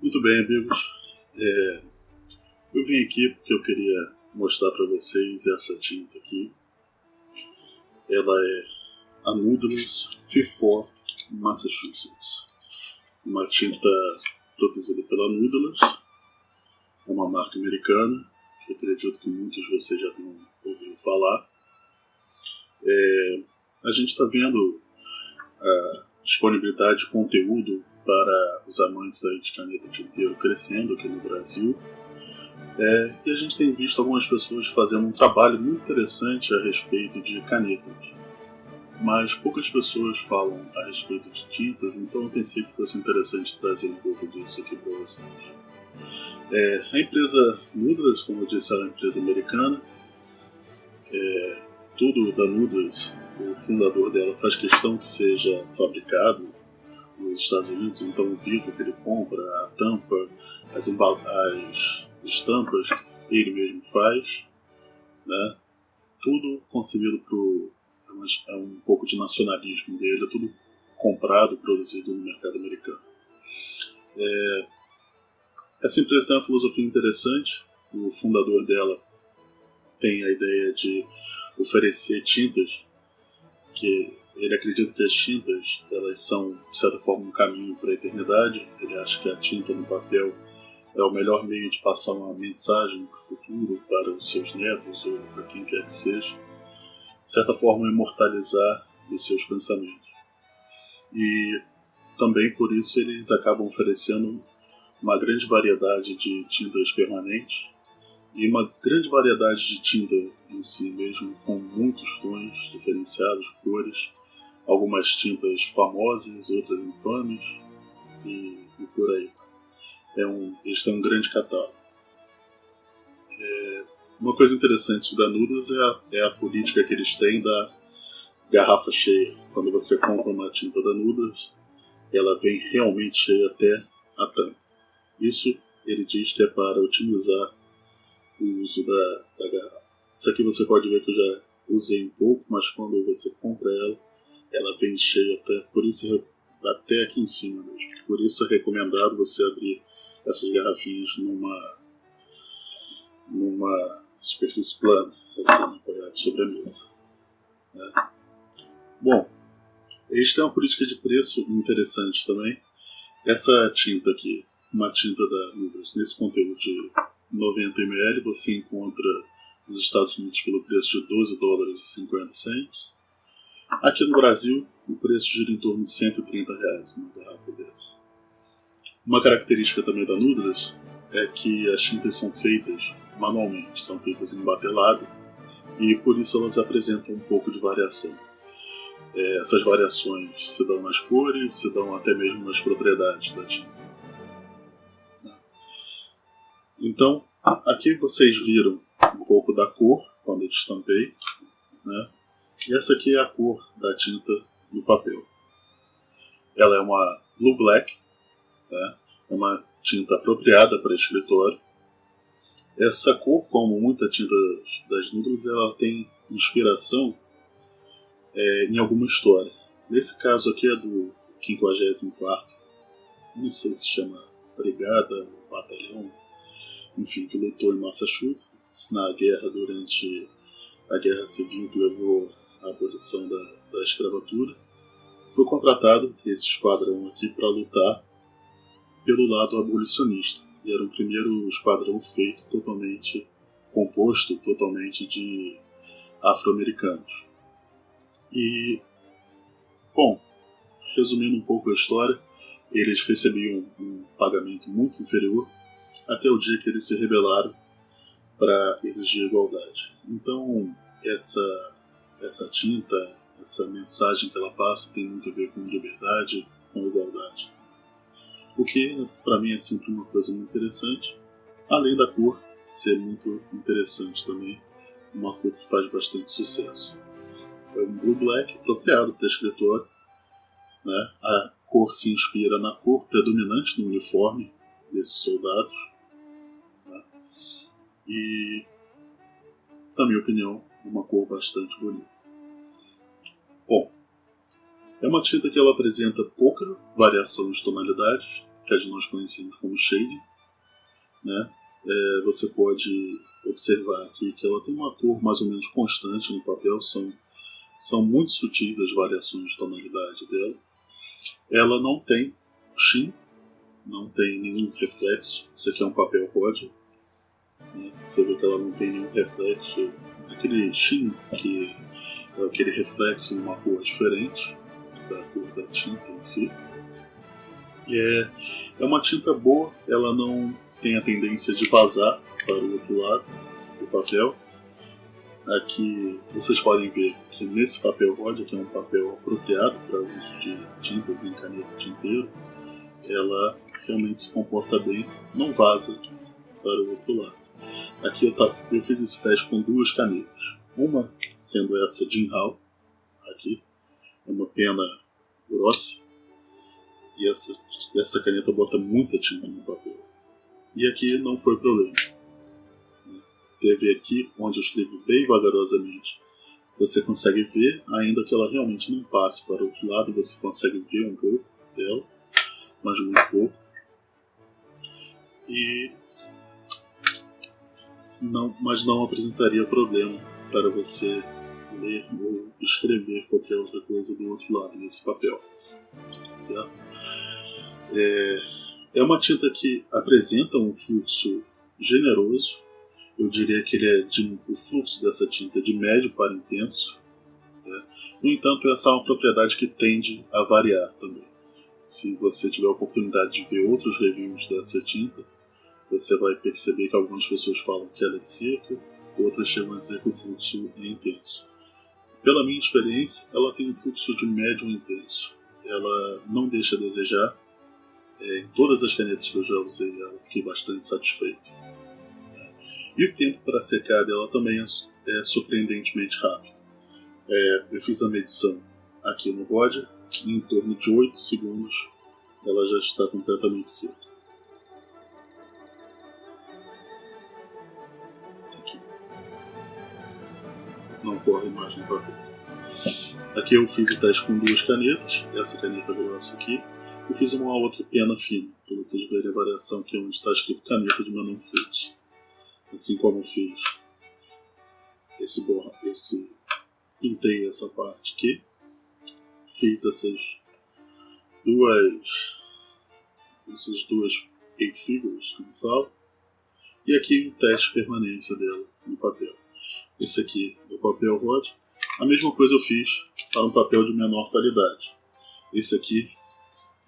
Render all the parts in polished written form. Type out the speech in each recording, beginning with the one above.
Muito bem, amigos. Eu vim aqui porque eu queria mostrar para vocês essa tinta aqui. Ela é a Noodles Fifth Form Massachusetts. Uma tinta produzida pela Noodles. É uma marca americana, que eu acredito que muitos de vocês já tenham ouvido falar. A gente está vendo a disponibilidade de conteúdo para os amantes aí de caneta tinteiro crescendo aqui no Brasil. E a gente tem visto algumas pessoas fazendo um trabalho muito interessante a respeito de canetas. Mas poucas pessoas falam a respeito de tintas, então eu pensei que fosse interessante trazer um pouco disso aqui para vocês. A empresa Noodles, como eu disse, é uma empresa americana. Tudo da Noodles, o fundador dela faz questão que seja fabricado nos Estados Unidos, então o vidro que ele compra, a tampa, as estampas ele mesmo faz, né? Tudo concebido é um pouco de nacionalismo dele, é tudo comprado, produzido no mercado americano. Essa empresa tem uma filosofia interessante. O fundador dela tem a ideia de oferecer tintas que ele acredita que as tintas elas são, de certa forma, um caminho para a eternidade. Ele acha que a tinta no papel é o melhor meio de passar uma mensagem para o futuro, para os seus netos ou para quem quer que seja. De certa forma, imortalizar os seus pensamentos. E também por isso eles acabam oferecendo uma grande variedade de tintas permanentes e uma grande variedade de tinta em si mesmo, com muitos tons diferenciados, cores, algumas tintas famosas, outras infames e por aí. Eles têm um grande catálogo. Uma coisa interessante sobre a Noodles é a política que eles têm da garrafa cheia. Quando você compra uma tinta da Noodles, ela vem realmente cheia até a tampa. Isso ele diz que é para otimizar o uso da garrafa. Isso aqui você pode ver que eu já usei um pouco, mas quando você compra ela vem cheia até aqui em cima mesmo. Por isso é recomendado você abrir essas garrafinhas numa superfície plana, assim, apoiada sobre a mesa. Bom, eles têm uma política de preço interessante também. Essa tinta aqui, uma tinta da Noodles, nesse conteúdo de 90 ml, você encontra nos Estados Unidos pelo preço de $12,50. Aqui no Brasil, o preço gira em torno de R$130 uma garrafa dessa. Uma característica também da Noodles é que as tintas são feitas manualmente, são feitas em batelada e por isso elas apresentam um pouco de variação. Essas variações se dão nas cores, se dão até mesmo nas propriedades da tinta. Então, aqui vocês viram um pouco da cor quando eu destampei, né? E essa aqui é a cor da tinta no papel. Ela é uma Blue Black, né? É uma tinta apropriada para escritório. Essa cor, como muita tinta das Noodles, ela tem inspiração em alguma história. Nesse caso aqui é do 54º, não sei se chama Brigada, Batalhão, enfim, que lutou em Massachusetts na guerra durante a Guerra Civil que levou à abolição da escravatura. Foi contratado esse esquadrão aqui para lutar pelo lado abolicionista. E era o primeiro esquadrão composto totalmente de afro-americanos. E, bom, resumindo um pouco a história, eles recebiam um pagamento muito inferior até o dia que eles se rebelaram para exigir igualdade. Então, essa tinta, essa mensagem que ela passa tem muito a ver com liberdade, com igualdade. O que, para mim, é sempre uma coisa muito interessante, além da cor ser muito interessante também, uma cor que faz bastante sucesso. É um Blue Black apropriado para escritório, né? A cor se inspira na cor predominante no uniforme desses soldados, né? E, na minha opinião, uma cor bastante bonita. Bom, é uma tinta que ela apresenta pouca variação de tonalidades, que nós conhecemos como shading, né? Você pode observar aqui que ela tem uma cor mais ou menos constante no papel, são muito sutis as variações de tonalidade dela. Ela não tem sheen, não tem nenhum reflexo. Esse aqui é um papel ródio, né? Você vê que ela não tem nenhum reflexo. Aquele sheen, que é aquele reflexo em uma cor diferente da cor da tinta em si. É uma tinta boa, ela não tem a tendência de vazar para o outro lado do papel. Aqui vocês podem ver que nesse papel ródio, que é um papel apropriado para o uso de tintas em caneta tinteiro, ela realmente se comporta bem, não vaza para o outro lado. Aqui eu fiz esse teste com duas canetas, uma sendo essa Jinhao, aqui é uma pena grossa, e essa caneta bota muita tinta no papel. E aqui não foi problema. Teve aqui, onde eu escrevo bem vagarosamente, você consegue ver, ainda que ela realmente não passe para o outro lado, você consegue ver um pouco dela, mas muito pouco. Mas não apresentaria problema para você ler ou escrever qualquer outra coisa do outro lado desse papel, certo? É uma tinta que apresenta um fluxo generoso. Eu diria que o fluxo dessa tinta é de médio para intenso, né? No entanto, essa é uma propriedade que tende a variar também. Se você tiver a oportunidade de ver outros reviews dessa tinta, você vai perceber que algumas pessoas falam que ela é seca, outras chegam a dizer que o fluxo é intenso. Pela minha experiência, ela tem um fluxo de médio a intenso. Ela não deixa a desejar. Em todas as canetas que eu já usei, eu fiquei bastante satisfeito. E o tempo para secar dela também é surpreendentemente rápido. Eu fiz a medição aqui no Roger, e em torno de 8 segundos ela já está completamente seca. Aqui. Não corre mais no papel. Aqui eu fiz o teste com duas canetas, essa caneta grossa aqui, e fiz uma outra pena fina, para vocês verem a variação aqui onde está escrito caneta de menor fluxo. Assim como eu fiz pintei essa parte aqui, fiz essas duas eight figures, como falo, e aqui o teste de permanência dela no papel. Esse aqui é o papel ROD. A mesma coisa eu fiz para um papel de menor qualidade. Esse aqui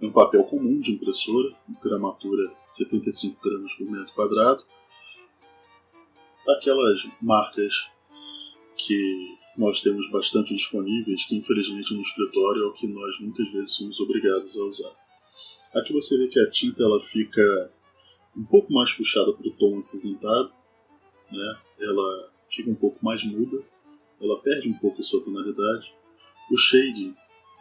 é um papel comum de impressora, gramatura 75 gramas por metro quadrado. Aquelas marcas que nós temos bastante disponíveis, que infelizmente no escritório é o que nós muitas vezes somos obrigados a usar. Aqui você vê que a tinta ela fica um pouco mais puxada para o tom acinzentado, né? Ela fica um pouco mais muda, ela perde um pouco a sua tonalidade. O shading,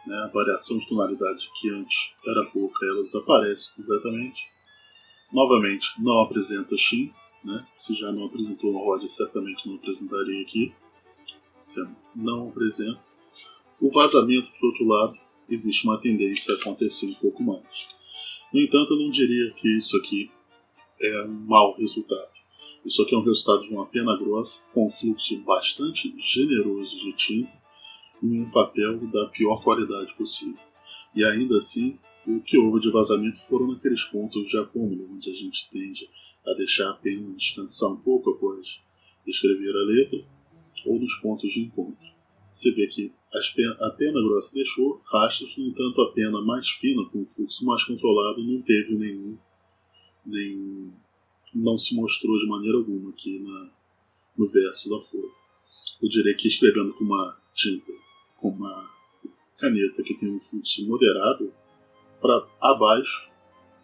né, a variação de tonalidade que antes era pouca, ela desaparece completamente. Novamente, não apresenta sheen, né? Se já não apresentou no ROD, certamente não apresentaria aqui. Se não apresenta. O vazamento, por outro lado, existe uma tendência a acontecer um pouco mais. No entanto, eu não diria que isso aqui é um mau resultado. Isso aqui é um resultado de uma pena grossa, com um fluxo bastante generoso de tinta, em um papel da pior qualidade possível. E ainda assim, o que houve de vazamento foram naqueles pontos de acúmulo, onde a gente tende a deixar a pena descansar um pouco após escrever a letra, ou nos pontos de encontro. Você vê que a pena grossa deixou rastros, no entanto a pena mais fina, com o fluxo mais controlado, não teve nenhum não se mostrou de maneira alguma aqui no verso da folha. Eu diria que escrevendo com uma tinta, com uma caneta que tem um fluxo moderado, para abaixo,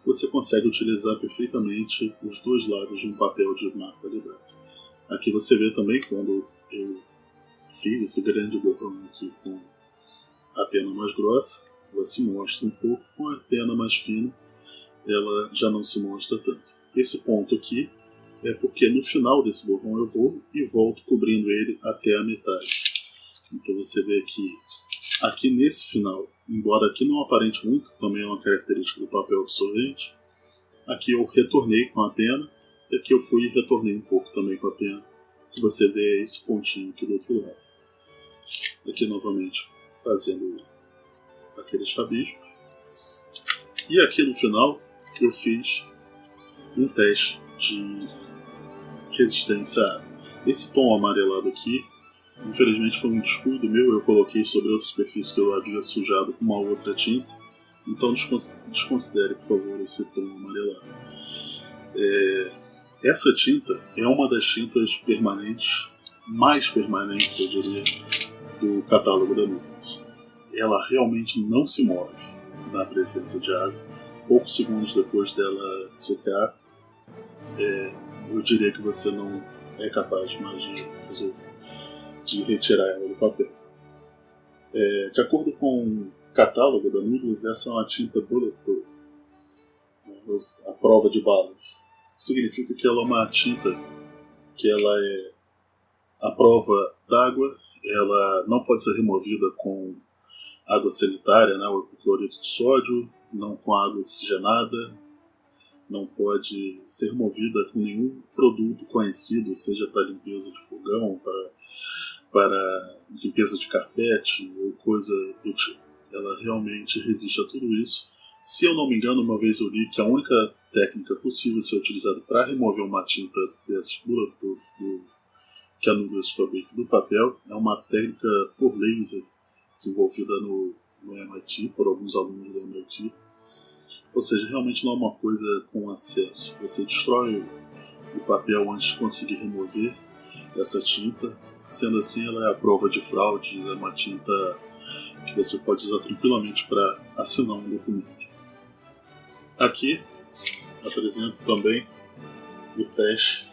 você consegue utilizar perfeitamente os dois lados de um papel de má qualidade. Aqui você vê também quando eu fiz esse grande borrão aqui com a pena mais grossa, ela se mostra um pouco, com a pena mais fina ela já não se mostra tanto. Esse ponto aqui é porque no final desse borrão eu vou e volto cobrindo ele até a metade. Então você vê que aqui nesse final, embora aqui não aparente muito, também é uma característica do papel absorvente, Aqui eu retornei com a pena, e aqui eu fui e retornei um pouco também com a pena. Que você vê esse pontinho aqui do outro lado. Aqui novamente fazendo aqueles rabiscos. E aqui no final eu fiz um teste de resistência à água. Esse tom amarelado aqui, infelizmente foi um descuido meu, eu coloquei sobre outra superfície que eu havia sujado com uma outra tinta, então desconsidere, por favor, esse tom amarelado. Essa tinta é uma das tintas permanentes, mais permanentes, eu diria, do catálogo da Nucleus. Ela realmente não se move na presença de água. Poucos segundos depois dela secar, eu diria que você não é capaz mais de retirar ela do papel. De acordo com o catálogo da Nucleus, essa é uma tinta bulletproof, a prova de balas. Significa que ela é uma tinta que ela é à prova d'água, ela não pode ser removida com água sanitária, né, o cloreto de sódio, não com água oxigenada, não pode ser removida com nenhum produto conhecido, seja para limpeza de fogão, para limpeza de carpete ou coisa do tipo. Ela realmente resiste a tudo isso. Se eu não me engano, uma vez eu li que a única técnica possível de ser utilizada para remover uma tinta dessas bulletproof que a Nucleus fabrica do papel é uma técnica por laser desenvolvida no MIT, por alguns alunos do MIT. Ou seja, realmente não é uma coisa com acesso. Você destrói o papel antes de conseguir remover essa tinta. Sendo assim, ela é a prova de fraude, é uma tinta que você pode usar tranquilamente para assinar um documento. Aqui apresento também o teste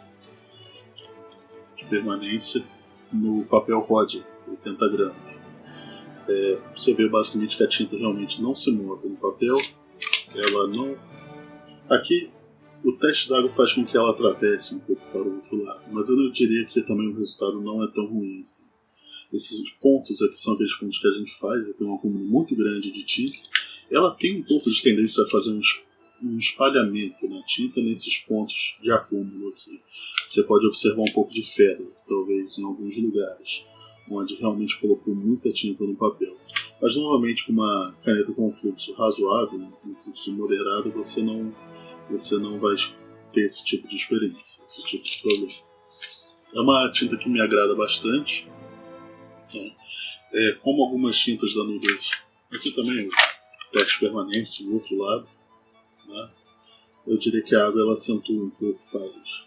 de permanência no papel ROD, 80 gramas. Você vê basicamente que a tinta realmente não se move no papel. Ela não... Aqui o teste d'água faz com que ela atravesse um pouco para o outro lado, mas eu não diria que também o resultado não é tão ruim assim. Esses pontos aqui são aqueles pontos que a gente faz e tem um acúmulo muito grande de tinta. Ela tem um pouco de tendência a fazer um espalhamento na tinta nesses pontos de acúmulo aqui. Você pode observar um pouco de fedra, talvez em alguns lugares, onde realmente colocou muita tinta no papel. Mas normalmente com uma caneta com um fluxo razoável, um fluxo moderado, você não vai ter esse tipo de experiência, esse tipo de problema. É uma tinta que me agrada bastante, como algumas tintas da Nucleus. Aqui também o teste de permanência, o outro lado, né? Eu diria que a água ela acentua um pouco, faz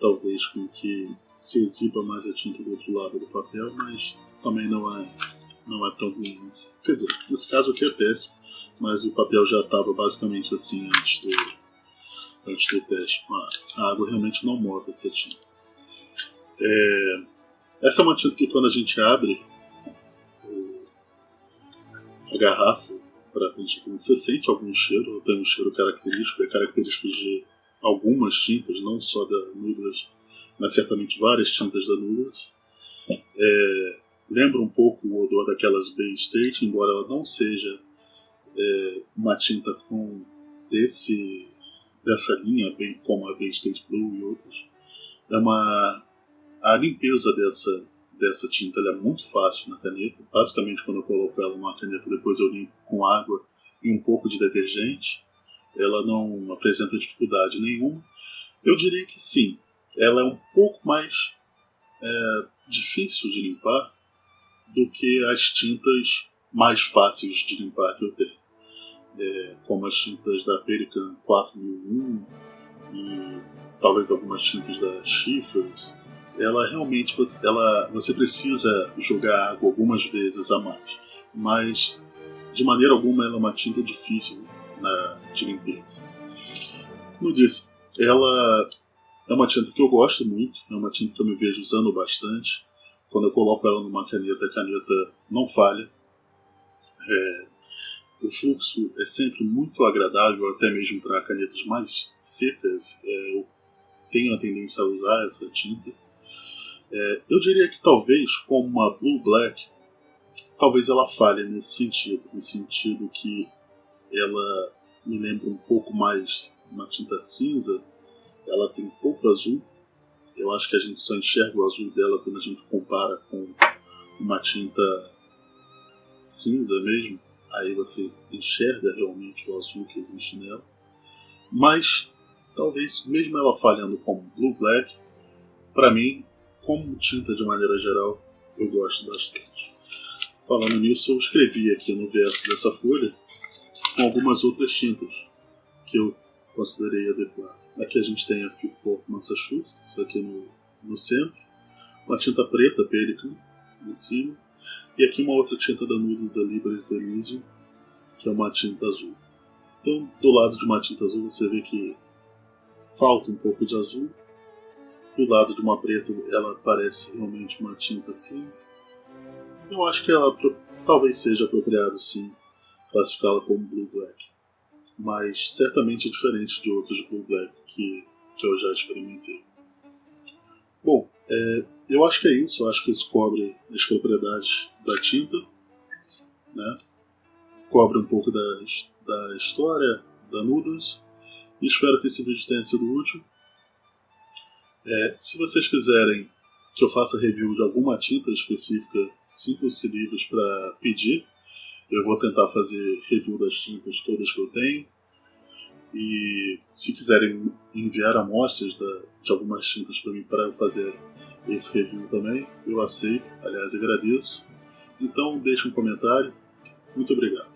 talvez com que se exiba mais a tinta do outro lado do papel, mas também não é tão ruim assim. Quer dizer, nesse caso aqui é péssimo, mas o papel já estava basicamente assim antes do teste. A água realmente não move essa tinta. Essa é uma tinta que quando a gente abre a garrafa para preencher, você sente algum cheiro, tem um cheiro característico, é característico de algumas tintas, não só da Nucleus, mas certamente várias tintas da Nucleus. Lembra um pouco o odor daquelas Bay State, embora ela não seja uma tinta com dessa linha, bem como a Bay State Blue e outras. A limpeza dessa tinta é muito fácil na caneta. Basicamente, quando eu coloco ela numa caneta, depois eu limpo com água e um pouco de detergente. Ela não apresenta dificuldade nenhuma. Eu diria que sim, ela é um pouco mais difícil de limpar do que as tintas mais fáceis de limpar que eu tenho. Como as tintas da Pelikan 4001 e talvez algumas tintas da Schiffers. Ela realmente você precisa jogar água algumas vezes a mais, mas de maneira alguma ela é uma tinta difícil de limpeza. Como eu disse, ela é uma tinta que eu gosto muito, é uma tinta que eu me vejo usando bastante. Quando eu coloco ela numa caneta, a caneta não falha. O fluxo é sempre muito agradável, até mesmo para canetas mais secas. Eu tenho a tendência a usar essa tinta. Eu diria que talvez, como uma Blue Black, talvez ela falhe no sentido que ela me lembra um pouco mais uma tinta cinza, ela tem pouco azul. Eu acho que a gente só enxerga o azul dela quando a gente compara com uma tinta cinza mesmo. Aí você enxerga realmente o azul que existe nela. Mas, talvez, mesmo ela falhando como Blue Black, para mim, como tinta de maneira geral, eu gosto bastante. Falando nisso, eu escrevi aqui no verso dessa folha com algumas outras tintas que eu considerei adequado. Aqui a gente tem a Fifth Massachusetts, aqui no centro, uma tinta preta, Pelican, em cima, e aqui uma outra tinta da Noodles, a Libres Elysium, que é uma tinta azul. Então, do lado de uma tinta azul, você vê que falta um pouco de azul. Do lado de uma preta, ela parece realmente uma tinta cinza. Eu acho que ela talvez seja apropriado, sim, classificá-la como Blue Black. Mas certamente é diferente de outros Blue Black que eu já experimentei. Bom, eu acho que é isso. Eu acho que isso cobre as propriedades da tinta, né? Cobre um pouco da história da Noodles. E espero que esse vídeo tenha sido útil. Se vocês quiserem que eu faça review de alguma tinta específica, sintam-se livres para pedir. Eu vou tentar fazer review das tintas todas que eu tenho. E se quiserem enviar amostras de algumas tintas para mim para eu fazer esse review também, eu aceito. Aliás, agradeço. Então deixe um comentário. Muito obrigado.